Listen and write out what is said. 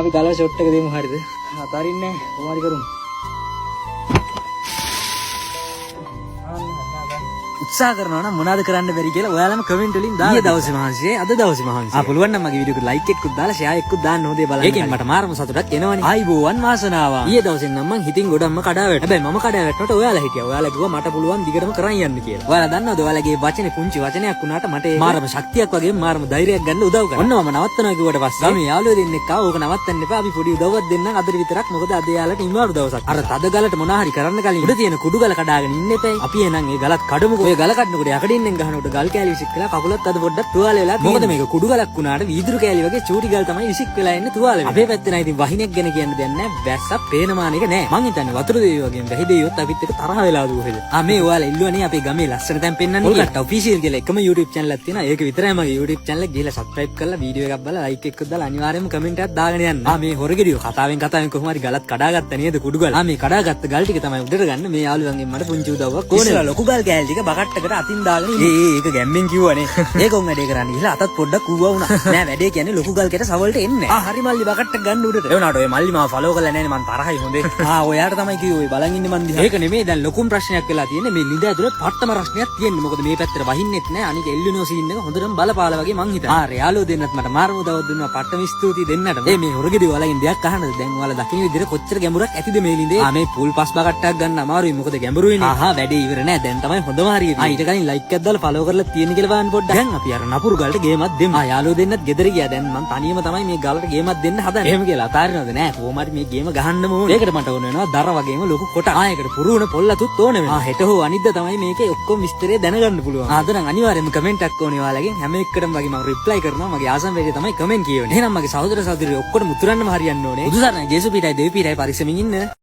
අපි ගලව ෂොට් එක දෙමු හරියද? අතාරින්නේ කොහොමද කරුම්. උත්සාහ කරනවා නම් මොනවද කරන්න බැරි කියලා ඔයාලම කමෙන්ට් වලින් දාන්න. ඊයේ දවසේ මහන්සියේ අද දවසේ මහන්සියේ. පොළුවන් නම් මගේ වීඩියෝ එකට ලයික් එකකුත් දාලා ෂෙයා එකකුත් දාන්න හොදේ බලන්න. ඒකෙන් මට මාරම සතුටක් එනවනේ. ආයිබෝවන් වාසනාව. ඊයේ දවසේ නම් මං හිතින් ගොඩක්ම කඩා වැටුණා. හැබැයි මම කඩා වැටුණාට ඔයාලා හිටියා. ඔයාලා කිව්වා මට පුළුවන් දිගටම කරන් යන්න කියලා. ඔයාලා දන්නවද ඔයාලගේ වචනේ පුංචි වචනයක් වුණාට මට මාරම ශක්තියක් වගේ මාරම ධෛර්යයක් ගන්න උදව් කරා. ඔන්න මම නවත්තනවා කිව්වට පස්සේ ගමේ යාළුවෝ දෙන්නෙක් ආවා. ඕක නවත්තන්න එපා. අපි පොඩි උදව්වක් දෙන්නම් අදට විතරක්. මොකද අද යාළුවට ඉන්නවා දවසක්. අර තද ගලට මොනා හරි කරන්න කලින් උඩ තියෙන කුඩු ගල කඩාගෙන ඉන්න එපැයි. අපි එහෙනම් ඒ ගලත් කඩමුකෝ. ඔය ගල කඩනකොට යකඩින්නෙන් ගහනකොට ගල් කෑලි විසික් වෙලා කකුලත් අද පොඩ්ඩක් තුවාල වෙලා. මොකද මේක කුඩු ගලක් වුණාට වීදුරු කෑලි වගේ චූටි ගල් තමයි විසික් වෙලා එන්නේ තුවාල වෙලා. අපේ පැත්තේ නම් ඉතින් වහිනෙක් ගැන කියන්න දෙයක් නැහැ. වැස්සක් පේනමාන එක නැහැ. මං හිතන්නේ වතුර දෙවියෝ වගේ වැහි දෙවියොත් අපිත් එක්ක තරහ වෙලා දුවහෙද. මේ ඔයාලා ඉල්ලුවනේ අපේ ගමේ ලස්සන තැන් පෙන්නන්නේ. ඔයාලට ඔෆිෂියල් කියලා එකම YouTube channel එකක් තියෙනවා. ඒක විතරයි මගේ YouTube channel එක. ගිහලා subscribe කරලා වීඩියෝ එකක් බලලා like එකක් දාලා අනිවාර්යයෙන්ම comment එකක් දාගෙන යන්න. මේ හොරගෙඩියෝ කතාවෙන් කොහොම හරි ගලත් කඩාගත්ත නේද කුඩු ගල. මේ කඩාගත්ත ගල් ටික තමයි උඩට ගන්න. මේ යාළුවන්ගෙන් මට පුංචි උදව්වක් ඕනේ. ඉස්සලා ලොකු ගල් කෑලි ටික බකට්ටකට අතින් දාගෙන ඉන්නේ. ඒක ගැම්මෙන් කිව්වනේ. ඒක උන් වැඩේ කරන්න ගිහලා අතත් පොඩ්ඩක් ඌවා වුණා. නෑ වැඩේ කියන්නේ ලොකු ගල් කැට සවල්ට එන්නේ නෑ. හරි මල්ලි බකට්ටක් ගන්න උඩට. ඒ වුණාට ඔය මල්ලි මාව ෆලෝ කරලා නෑනේ මං තරහයි හොඳේ. ඔයාට තමයි කිව්වේ ඔය බලන් ඉන්නේ මන් දිහා. ඒක නෙමෙයි දැන් ලොකුම ප්‍රශ්නයක් වෙලා තියෙන්නේ මේ ළිඳ ඇතුලේ පට්ටම රස්නයක් තියෙන්නේ. මොකද මේ පැත්තට වහින්නෙත් නෑ. අනික එල්ලිනෝ සීන් එක හොඳටම බලපාලා වගේ මං හිතනවා. රයාලෝ දෙන්නත් මට මාරම උදව්වක් දුන්නා. පට්ටම ස්තුතියි දෙන්නට. මේ හොරගෙඩි වලගෙන් දෙයක් අහන්නද? දැන් ඔයාලා දකින්න විදිහට කොච්චර ගැඹුරක් ඇතිද මේ ළිඳේ? මේ පූල් පස් බකට්ටක් ගන්න අමාරුයි. මොකද ගැඹුරුයිනේ. වැඩේ ඉවර නෑ. දැන් තමයි හොඳම හරිය. ඊට කලින් ලයික් එකක් දාලා ෆලෝ කරලා තියෙන කියලා බලන්න පොඩ්ඩක්. දැන් අපි අර නපුරු ගලට ගේමක් දෙමු. යාළුවෝ දෙන්නත් ගෙදර ගියා. දැන් මං තනියම තමයි මේ ගලට ගේමක් දෙන්න හදන්නේ. එහෙම කියලා අතාරිනවද නෑ. කොහොම හරි මේ ගේම ගහන්නම ඕනේ. ඒකට මට ඕන වෙනවා දර වගේම ලොකු කොට. ඒකට පුරුණ පොල්ලතුත් ඕන වෙනවා. හෙට හෝ අනිද්දා තමයි මේකේ ඔක්කොම විස්තරය දැනගන්න පුළුවන්. අද නම් අනිවාර්යයෙන්ම කමෙන්ට් එකක් ඕනේ ඔයාලගෙන්. හැම එකකටම වගේ මම රිප්ලයි කරනවා. මගේ ආසම් වේදේ තමයි කමෙන්ට් කියවන්නේ. එහෙනම් මගේ සහෝදර සහෝදරියෝ ඔක්කොටම උතුරන්නම හරියන්න ඕනේ. බුදුසරණයි ජේසු පීඨයි දෙවි පීඨයි පරිස්සමින් ඉන්න.